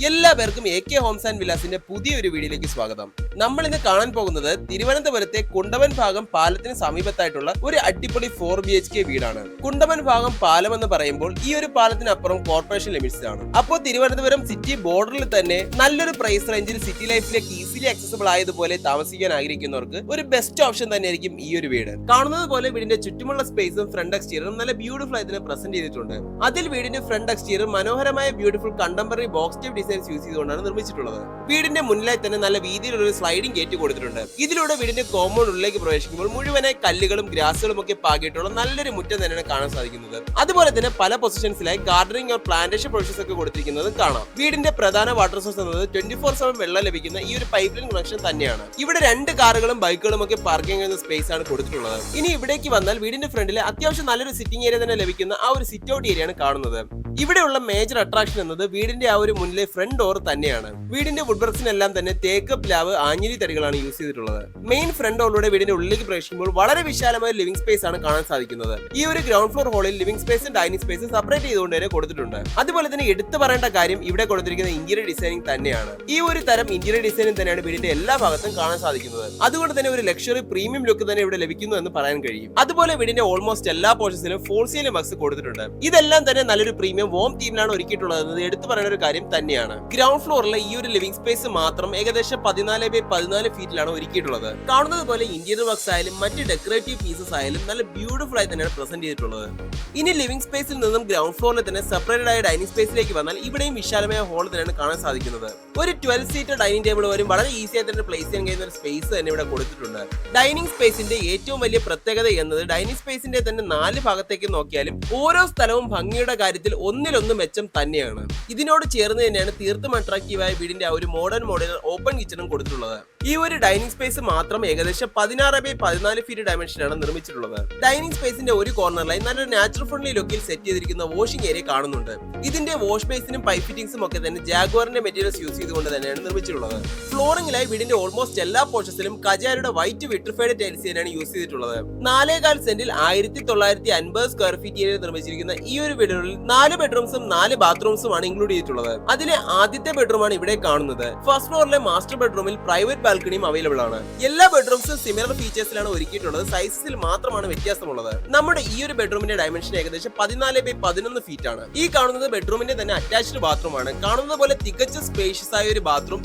എല്ലാവർക്കും AK Holmes and വില്ലാസിന്റെ പുതിയൊരു വീഡിയോയിലേക്ക് സ്വാഗതം. നമ്മൾ ഇന്ന് കാണാൻ പോകുന്നത് തിരുവനന്തപുരത്തെ കുണ്ടമൻ ഭാഗം പാലത്തിന് സമീപത്തായിട്ടുള്ള ഒരു അടിപൊളി 4 BHK വീടാണ്. കുണ്ടമൻ ഭാഗം പാലം എന്ന് പറയുമ്പോൾ ഈ ഒരു പാലത്തിനപ്പുറം കോർപ്പറേഷൻ ലിമിറ്റ്സ് ആണ്. അപ്പോൾ തിരുവനന്തപുരം സിറ്റി ബോർഡറിൽ തന്നെ നല്ലൊരു പ്രൈസ് റേഞ്ചിൽ സിറ്റി ലൈഫിലേക്ക് ഈസിലി ആക്സസിബിൾ ആയതുപോലെ താമസിക്കാൻ ആഗ്രഹിക്കുന്നവർക്ക് ഒരു ബെസ്റ്റ് ഓപ്ഷൻ തന്നെയായിരിക്കും ഈ ഒരു വീട്. കാണുന്നത് പോലെ വീടിന്റെ ചുറ്റുമുള്ള സ്പേസും ഫ്രണ്ട് എക്സ്റ്റീരിയറും നല്ല ബ്യൂട്ടിഫുൾ ആയി പ്രസന്റ് ചെയ്തിട്ടുണ്ട്. അതിൽ വീടിന്റെ ഫ്രണ്ട് എക്സ്റ്റീരിയർ മനോഹരമായ beautiful contemporary box type designs use ചെയ്തുകൊണ്ടാണ് നിർമ്മിച്ചിട്ടുള്ളത്. വീടിന്റെ മുന്നിലായി തന്നെ നല്ല വീതിയിലുള്ള ഒരു സ്ലൈഡിംഗ് ഗേറ്റ് കൊടുത്തിട്ടുണ്ട്. ഇതിലൂടെ വീടിന്റെ കോമ്പൗണ്ട് ഉള്ളിലേക്ക് പ്രവേശിക്കുമ്പോൾ മുഴുവനായി കല്ലുകളും ഗ്രാസുകളും ഒക്കെ പാകിയിട്ടുള്ള നല്ലൊരു മുറ്റം തന്നെയാണ് കാണാൻ സാധിക്കുന്നത്. അതുപോലെ തന്നെ പല പൊസിഷൻസിലായി ഗാർഡനിങ് ഓർ പ്ലാന്റേഷൻ പ്രൊവിഷൻസ് ഒക്കെ കൊടുത്തിരിക്കുന്നത് കാണാം. വീടിന്റെ പ്രധാന വാട്ടർ സോഴ്സ് എന്നത് 24/7 വെള്ളം ലഭിക്കുന്ന ഈ ഒരു പൈപ്പ് ലൈൻ കണക്ഷൻ തന്നെയാണ്. ഇവിടെ 2 കാറുകളും ബൈക്കുകളും ഒക്കെ പാർക്കിംഗ് ചെയ്യുന്ന സ്പേസ് ആണ് കൊടുത്തിട്ടുള്ളത്. ഇനി ഇവിടേക്ക് വന്നാൽ വീടിന്റെ ഫ്രണ്ടിൽ അത്യാവശ്യം നല്ലൊരു സിറ്റിംഗ് ഏരിയ തന്നെ ലഭിക്കുന്ന ആ ഒരു സിറ്റ് ഔട്ട് ഏരിയ ആണ് കാണുന്നത്. ഇവിടെയുള്ള മേജർ അട്രാക്ഷൻ എന്നത് വീടിന്റെ ആ ഒരു മുന്നിലെ ഫ്രണ്ട് ഡോർ തന്നെയാണ്. വീടിന്റെ വുഡ് വർക്സിനെല്ലാം തന്നെ തേക്ക് പ്ലാവ് ആഞ്ഞിലി തടികളാണ് യൂസ് ചെയ്തിട്ടുള്ളത്. മെയിൻ ഫ്രണ്ട് ഡോറിലൂടെ വീടിന്റെ ഉള്ളിലേക്ക് പ്രവേശിക്കുമ്പോൾ വളരെ വിശാലമായ ലിവിംഗ് സ്പേസ് ആണ് കാണാൻ സാധിക്കുന്നത്. ഈ ഒരു ഗ്രൗണ്ട് ഫ്ലോർ ഹോളിൽ ലിവിംഗ് സ്പേസും ഡൈനിങ് സ്പേസും സെപ്പറേറ്റ് ചെയ്തുകൊണ്ട് തന്നെ കൊടുത്തിട്ടുണ്ട്. അതുപോലെ തന്നെ എടുത്തു പറയേണ്ട കാര്യം ഇവിടെ കൊടുത്തിരിക്കുന്ന ഇന്റീരിയർ ഡിസൈനിങ് തന്നെയാണ്. ഈ ഒരു തരം ഇന്റീരിയർ ഡിസൈനിങ് തന്നെയാണ് വീടിന്റെ എല്ലാ ഭാഗത്തും കാണാൻ സാധിക്കുന്നത്. അതുകൊണ്ട് തന്നെ ഒരു ലക്ഷറി പ്രീമിയം ലുക്ക് തന്നെ ഇവിടെ ലഭിക്കുന്നു എന്ന് പറയാൻ കഴിയും. അതുപോലെ വീടിന്റെ ഓൾമോസ്റ്റ് എല്ലാ പോർഷൻസിലും ഫോൾ സീലിംഗ് വർക്സ് കൊടുത്തിട്ടുണ്ട്. ഇതെല്ലാം തന്നെ നല്ലൊരു പ്രീമിയം വോം തീമിലാണ് ഒരുക്കിയിട്ടുള്ളത് എടുത്തു പറയുന്ന ഒരു കാര്യം തന്നെയാണ്. ഗ്രൗണ്ട് ഫ്ലോറിലെ ഈ ഒരു ലിവിംഗ് സ്പേസ് മാത്രം ഏകദേശം 14x14 ഫീറ്റിലാണ് ഒരുക്കിയിട്ടുള്ളത്. കാണുന്നത് പോലെ ഇന്റീരിയർ വർക്സ് ആയാലും മറ്റ് ഡെക്കറേറ്റീവ് പീസസ് ആയാലും നല്ല ബ്യൂട്ടിഫുൾ ആയി തന്നെയാണ് പ്രസന്റ് ചെയ്തിട്ടുള്ളത്. ഇനി ലിവിംഗ് സ്പേസിൽ നിന്നും ഗ്രൗണ്ട് ഫ്ലോറിൽ തന്നെ സെപ്പറേറ്റഡ് ആയ ഡൈനിങ് സ്പേസിലേക്ക് വന്നാൽ ഇവിടെയും വിശാലമായ ഹോൾ തന്നെയാണ് കാണാൻ സാധിക്കുന്നത്. ഒരു 12 സീറ്റർ ഡൈനിങ് ടേബിൾ വരും വളരെ ഈസി ആയി തന്നെ പ്ലേസ് ചെയ്യാൻ കഴിയുന്ന ഒരു സ്പേസ് തന്നെ ഇവിടെ കൊടുത്തിട്ടുണ്ട്. ഡൈനിങ് സ്പേസിന്റെ ഏറ്റവും വലിയ പ്രത്യേകത എന്നത് ഡൈനിങ് സ്പേസിന്റെ തന്നെ 4 ഭാഗത്തേക്ക് നോക്കിയാലും ഓരോ സ്ഥലവും ഭംഗിയുടെ കാര്യത്തിൽ ഒന്നിലൊന്ന് മെച്ചം തന്നെയാണ്. ഇതിനോട് ചേർന്ന് തന്നെയാണ് തീർത്തും അട്രാക്റ്റീവായ വീടിന്റെ ഒരു മോഡേൺ ഓപ്പൺ കിച്ചണും കൊടുത്തിട്ടുള്ളത്. ഈ ഒരു ഡൈനിങ് സ്പേസ് മാത്രം ഏകദേശം 16x14 ഫീറ്റ് ഡയമെൻഷനാണ് നിർമ്മിച്ചിട്ടുള്ളത്. ഡൈനിങ് സ്പേസിന്റെ ഒരു കോർണറിലായി നല്ലൊരു നാച്ചുറൽ ഫ്രണ്ട്ലി ലുക്കിൽ സെറ്റ് ചെയ്തിരിക്കുന്ന വാഷിംഗ് ഏരിയ കാണുന്നുണ്ട്. ഇതിന്റെ വാഷ് ബേസിനും പൈപ്പ് ഫിറ്റിംഗ്സും ഒക്കെ തന്നെ ജാഗ്വാറിന്റെ മെറ്റീരിയൽസ് യൂസ് ചെയ്തുകൊണ്ട് തന്നെയാണ് നിർമ്മിച്ചിട്ടുള്ളത്. ഫ്ലോറിംഗിലായി വീടിന്റെ ഓൾമോസ്റ്റ് എല്ലാ പോർഷൻസിലും കജാരയുടെ വൈറ്റ് വിട്രിഫൈഡ് ടൈൽസ് തന്നെയാണ് യൂസ് ചെയ്തിട്ടുള്ളത്. 4.25 സെന്റിൽ 1950 സ്ക്വയർ ഫീറ്റ് ഏരിയ നിർമ്മിച്ചിരിക്കുന്ന ഈ ഒരു വീടുകളിൽ 4 ബെഡ്റൂംസും 4 ബാത്റൂംസും ആണ് ഇൻക്ലൂഡ് ചെയ്തിട്ടുള്ളത്. അതിലെ ആദ്യത്തെ ബെഡ്റൂം ആണ് ഇവിടെ കാണുന്നത്. ഫസ്റ്റ് ഫ്ലോറിലെ മാസ്റ്റർ ബെഡ്റൂമിൽ പ്രൈവറ്റ് ബാൽക്കണിയും അവൈലബിൾ ആണ്. എല്ലാ ബെഡ്റൂംസും സിമിലർ ഫീച്ചേഴ്സിലാണ് ഒരുക്കിയിട്ടുള്ളത്. സൈസിൽ മാത്രമാണ് വ്യത്യാസമുള്ളത്. നമ്മുടെ ഈ ഒരു ബെഡ്റൂമിന്റെ ഡയമെൻഷൻ ഏകദേശം 14x11 ഫീറ്റ് ആണ്. ഈ കാണുന്നത് ബെഡ്റൂമിന്റെ തന്നെ അറ്റാച്ച്ഡ് ബാത്റൂം ആണ്. കാണുന്നത് പോലെ തികച്ച സ്പേഷ്യസ് ആയ ഒരു ബാത്റൂം,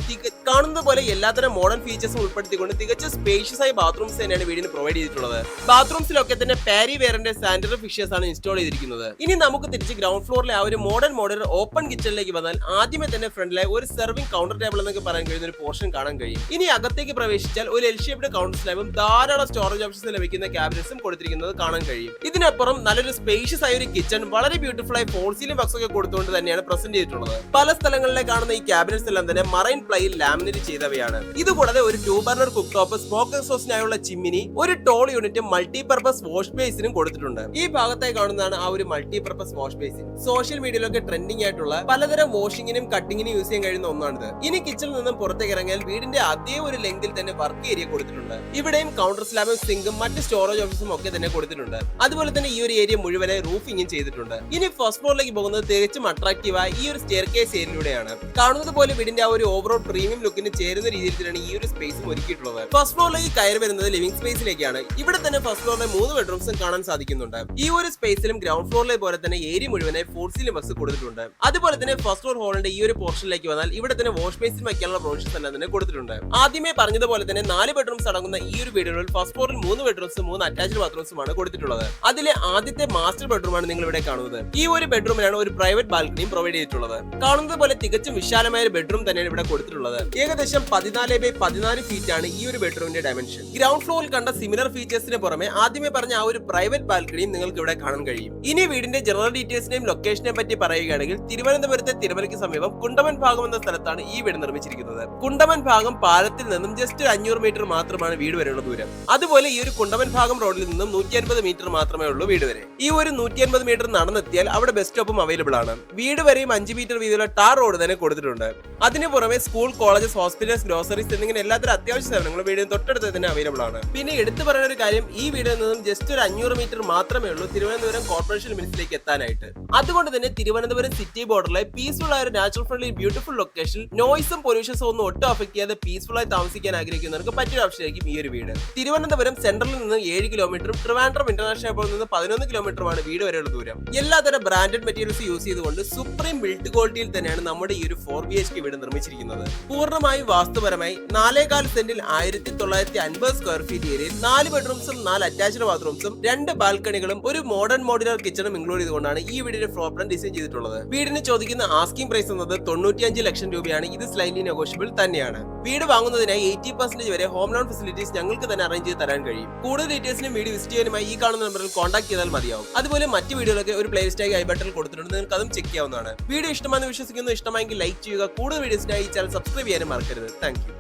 കാണുന്നത് പോലെ എല്ലാത്തരം മോഡേൺ ഫീച്ചേഴ്സും ഉൾപ്പെടുത്തിക്കൊണ്ട് തികച്ച സ്പേഷ്യസ് ആയ ബാത്റൂംസ് തന്നെയാണ് വീടിന് പ്രൊവൈഡ് ചെയ്തിട്ടുള്ളത്. ബാത്റൂംസിലൊക്കെ തന്നെ പാരി വെയറിന്റെ സാനിറ്ററി ഫിഷേഴ്സ് ആണ് ഇൻസ്റ്റാൾ ചെയ്തിരിക്കുന്നത്. ഇനി നമുക്ക് തിരിച്ച് ഗ്രൗണ്ട് ഫ്ലോറിലെ ആ ഒരു മോഡേൺ ഓപ്പൺ കിച്ചണിലേക്ക് വന്നാൽ ആദ്യമേ തന്നെ ഫ്രണ്ടിലെ ഒരു സെർവിംഗ് കൗണ്ടർ ടേബിൾ എന്നൊക്കെ പറയാൻ കഴിയുന്ന ഒരു പോർഷൻ കാണാൻ കഴിയും. ഇനി അകത്തേക്ക് പ്രവേശിച്ചാൽ ഒരു എൽ ഷേപ്ഡ് കൗണ്ടർ സ്ലാബും ധാരാളം സ്റ്റോറേജ് ഓപ്ഷൻസ് ലഭിക്കുന്ന ക്യാബിനറ്റ്സും കൊടുത്തിരിക്കുന്നത് കാണാൻ കഴിയും. ഇതിനപ്പുറം നല്ലൊരു സ്പേഷ്യസ് ആയ ഒരു കിച്ചൺ വളരെ ബ്യൂട്ടിഫുൾ ആയി ഫോൾ സീലിംഗ് വർക്സ് ഒക്കെ കൊടുത്തുകൊണ്ട് തന്നെയാണ് പ്രസന്റ് ചെയ്തിട്ടുള്ളത്. പല സ്ഥലങ്ങളിലെ കാണുന്ന ഈ ക്യാബിനറ്റ്സ് എല്ലാം തന്നെ മറൈൻ പ്ലൈയിൽ ലാമിനേറ്റ് ചെയ്തവയാണ്. ഇതുകൂടാതെ ഒരു 2 ബർണർ കുക്ക് ടോപ്പ്, സ്മോക്ക് എക്സോസ്റ്റിനായുള്ള ചിമ്മിനി, ഒരു ടോൾ യൂണിറ്റും മൾട്ടിപർപ്പസ് വാഷ് ബേസിനും കൊടുത്തിട്ടുണ്ട്. ഈ ഭാഗത്തായി കാണുന്നതാണ് ആ ഒരു മൾട്ടിപർപ്പസ് വാഷ് ബേസിൻ. സോഷ്യൽ മീഡിയയിലൊക്കെ ട്രെൻഡിംഗ് ആയിട്ടുള്ള പലതരം വാഷിങ്ങിനും കട്ടിങ്ങിനും യൂസ് ചെയ്യാൻ കഴിയുന്ന ഒന്നാണിത്. ഇനി കിച്ചണിൽ നിന്നും പുറത്തേക്ക് ഇറങ്ങിയാൽ വീടിന്റെ അതേ ഒരു ലെങ്തിൽ തന്നെ വർക്ക് ഏരിയ കൊടുത്തിട്ടുണ്ട്. ഇവിടെയും കൗണ്ടർ സ്ലാബും സിങ്കും മറ്റ് സ്റ്റോറേജ് ഓപ്ഷൻസും ഒക്കെ തന്നെ കൊടുത്തിട്ടുണ്ട്. അതുപോലെ തന്നെ ഈ ഒരു ഏരിയ മുഴുവനായി റൂഫിംഗും ചെയ്തിട്ടുണ്ട്. ഇനി ഫസ്റ്റ് ഫ്ലോറിലേക്ക് പോകുന്നത് തികച്ചും അട്രാക്റ്റീവായ ഈ ഒരു സ്റ്റെയർ കേസ് ഏരിയയിലൂടെയാണ്. കാണുന്നത് പോലെ വീടിന്റെ ആ ഒരു ഓവറോൾ പ്രീമിയം ലുക്കിന് ചേരുന്ന രീതിയിൽ തന്നെയാണ് ഈ ഒരു സ്പേസും ഒരുക്കിയിട്ടുള്ളത്. ഫസ്റ്റ് ഫ്ലോറിലേക്ക് കയറി വരുന്നത് ലിവിംഗ് സ്പേസിലേക്കാണ്. ഇവിടെ തന്നെ ഫസ്റ്റ് ഫ്ലോറിലെ 3 ബെഡ്റൂംസും കാണാൻ സാധിക്കുന്നുണ്ട്. ഈ ഒരു സ്പേസിലും ഗ്രൗണ്ട് ഫ്ലോറിലെ പോലെ തന്നെ ഏരിയ മുഴുവനായി ഫോൾ സീലിംഗ് വർക്സ് കൊടുത്തിട്ടുണ്ട്. അതുപോലെ തന്നെ ഫസ്റ്റ് ഫ്ലോർ ഹോളിന്റെ ഈ ഒരു പോർഷനിലേക്ക് വന്നാൽ ഇവിടെ തന്നെ വാഷ് ബേസിൽ വയ്ക്കാനുള്ള പ്രൊവിഷൻസ് എല്ലാം തന്നെ കൊടുത്തിട്ടുണ്ട്. ആദ്യമേ പറഞ്ഞതുപോലെ തന്നെ 4 ബെഡ്റൂംസ് അടങ്ങുന്ന ഈ ഒരു വീടുകളിൽ ഫസ്റ്റ് ഫ്ലോറിൽ 3 ബെഡ്റൂംസും 3 അറ്റാച്ച്ഡ് ബാത്റൂംസുമാണ് കൊടുത്തിട്ടുള്ളത്. അതിലെ ആദ്യത്തെ മാസ്റ്റർ ബെഡ്റൂം ആണ് നിങ്ങൾ ഇവിടെ കാണുന്നത്. ഈ ഒരു ബെഡ്റൂമിലാണ് ഒരു പ്രൈവറ്റ് ബാൽക്കണിയും പ്രൊവൈഡ് ചെയ്തിട്ടുള്ളത്. കാണുന്നത് പോലെ തികച്ചും വിശാലമായ ഒരു ബെഡ്റൂം തന്നെയാണ് ഇവിടെ കൊടുത്തിട്ടുള്ളത്. ഏകദേശം 14x14 ഫീറ്റ് ആണ് ഈ ഒരു ബെഡ്റൂമിന്റെ ഡയമെൻഷൻ. ഗ്രൗണ്ട് ഫ്ലോറിൽ കണ്ട സിമിലർ ഫീച്ചേഴ്സിന് പുറമെ ആദ്യമേ പറഞ്ഞ ആ ഒരു പ്രൈവറ്റ് ബാൽക്കണിയും നിങ്ങൾക്ക് ഇവിടെ കാണാൻ കഴിയും. ഇനി വീടിന്റെ ജനറൽ ഡീറ്റെയിൽസിനെയും ലൊക്കേഷനെ പറ്റി പറയുകയാണെങ്കിൽ തിരുവനന്തപുരത്തെ തിരുമലയ്ക്ക് സമീപം കുണ്ടമൻ ഭാഗം എന്ന സ്ഥലത്താണ് ഈ വീട് നിർമ്മിച്ചിരിക്കുന്നത്. കുണ്ടമൻ ഭാഗം പാലത്തിൽ നിന്നും ജസ്റ്റ് 500 മീറ്റർ മാത്രമാണ് വീട് വരെയുള്ള ദൂരം. അതുപോലെ ഈ ഒരു കുണ്ടമൻ ഭാഗം റോഡിൽ നിന്നും 150 മീറ്റർ മാത്രമേ ഉള്ളൂ വീട് വരെ. ഈ ഒരു 150 മീറ്റർ നടന്നെത്തിയാൽ അവിടെ ബസ് സ്റ്റോപ്പും അവൈലബിൾ ആണ്. വീട് വരെയും 5 മീറ്റർ വീതിയുള്ള ടാർ റോഡ് തന്നെ കൊടുത്തിട്ടുണ്ട്. അതിന് പുറമെ സ്കൂൾ, കോളേജസ്, ഹോസ്പിറ്റൽസ്, ഗ്രോസറീസ് എന്നിങ്ങനെ എല്ലാത്തരം അത്യാവശ്യ സേവനങ്ങളും വീടിന് തൊട്ടടുത്ത് തന്നെ അവൈലബിൾ ആണ്. പിന്നെ എടുത്തു പറയുന്ന ഒരു കാര്യം, ഈ വീടിൽ നിന്നും ജസ്റ്റ് ഒരു 500 മീറ്റർ മാത്രമേ ഉള്ളൂ തിരുവനന്തപുരം കോർപ്പറേഷൻ ലിമിറ്റ്സിലേക്ക് എത്താനായിട്ട്. അതുകൊണ്ട് അതുകൊണ്ട് തന്നെ തിരുവനന്തപുരം സിറ്റി ബോർഡറിലെ പീസ്ഫുൾ ആയ ഒരു നാച്ചുറൽ ഫ്രണ്ട്ലി ബ്യൂട്ടിഫുൾ ലൊക്കേഷൻ നോയ്സും പൊല്യൂഷൻസും ഒന്നും ഒട്ടും അഫക്ട് ചെയ്യാതെ പീസ്ഫുൾ ആയി താമസിക്കാൻ ആഗ്രഹിക്കുന്നവർക്ക് പറ്റിയ ഓപ്ഷനായിരിക്കും ഈ ഒരു വീട്. തിരുവനന്തപുരം സെൻട്രലിൽ നിന്ന് 7 കിലോമീറ്ററും ട്രിവാൻഡ്രം ഇന്റർനാഷണൽ എയർപോർട്ടിൽ നിന്ന് 11 കിലോമീറ്ററുമാണ് വീട് വരെയുള്ള ദൂരം. എല്ലാത്തരം ബ്രാൻഡഡ് മെറ്റീരിയൽസ് യൂസ് ചെയ്തുകൊണ്ട് സുപ്രീം ബിൽഡ് ക്വാളിറ്റിയിൽ തന്നെയാണ് നമ്മുടെ ഈ ഒരു 4BHK വീട് നിർമ്മിച്ചിരിക്കുന്നത്. പൂർണ്ണമായും വാസ്തുപരമായി 4.4 സെന്റിൽ 1950 സ്ക്വയർ ഫീറ്റ് ഏരിയയിൽ 4 ബെഡ്റൂംസും 4 അറ്റാച്ച്ഡ് ബാത്റൂംസും 2 ബാൽക്കണികളും ഒരു മോഡേൺ മോഡുലാർ കിച്ചണും ഇൻക്ലൂഡ് ചെയ്തുകൊണ്ടാണ് ഈ വീടിന്റെ ഫ്ലോർ പ്ലാൻ ഡിസൈൻ ചെയ്തിട്ടുള്ളത്. വീടിന് ചോദിക്കുന്ന ആസ്കിംഗ് പ്രൈസ് എന്നത് 95 ലക്ഷം രൂപയാണ്. ഇത് സ്ലൈറ്റ്ലി നെഗോഷ്യബിൾ തന്നെയാണ്. വീട് വാങ്ങുന്നതിനായി 80% വരെ ഹോം ലോൺ ഫെസിലിറ്റീസ് ഞങ്ങൾക്ക് തന്നെ അറേഞ്ച് ചെയ്ത് തരാൻ കഴിയും. കൂടുതൽ ഡീറ്റെയിൽസിനും വീഡിയോ വിസിറ്റ് ചെയ്യാനുമായി ഈ കാണുന്ന നമ്പറിൽ കോൺടാക്ട് ചെയ്താൽ മതിയാവും. അതുപോലെ മറ്റ് വീഡിയോകളൊക്കെ ഒരു പ്ലേലിസ്റ്റായി ഐ ബട്ടണിൽ കൊടുത്തിട്ടുണ്ട്, നിങ്ങൾക്ക് അതും ചെക്ക് ചെയ്യാവുന്നതാണ്. വീഡിയോ ഇഷ്ടമാണെന്ന് വിശ്വസിക്കുന്നു. ഇഷ്ടമായെങ്കിൽ ലൈക്ക് ചെയ്യുക. കൂടുതൽ വീഡിയോസിനായി ഈ ചാനൽ സബ്സ്ക്രൈബ് ചെയ്യാനും മറക്കരുത്. Thank you.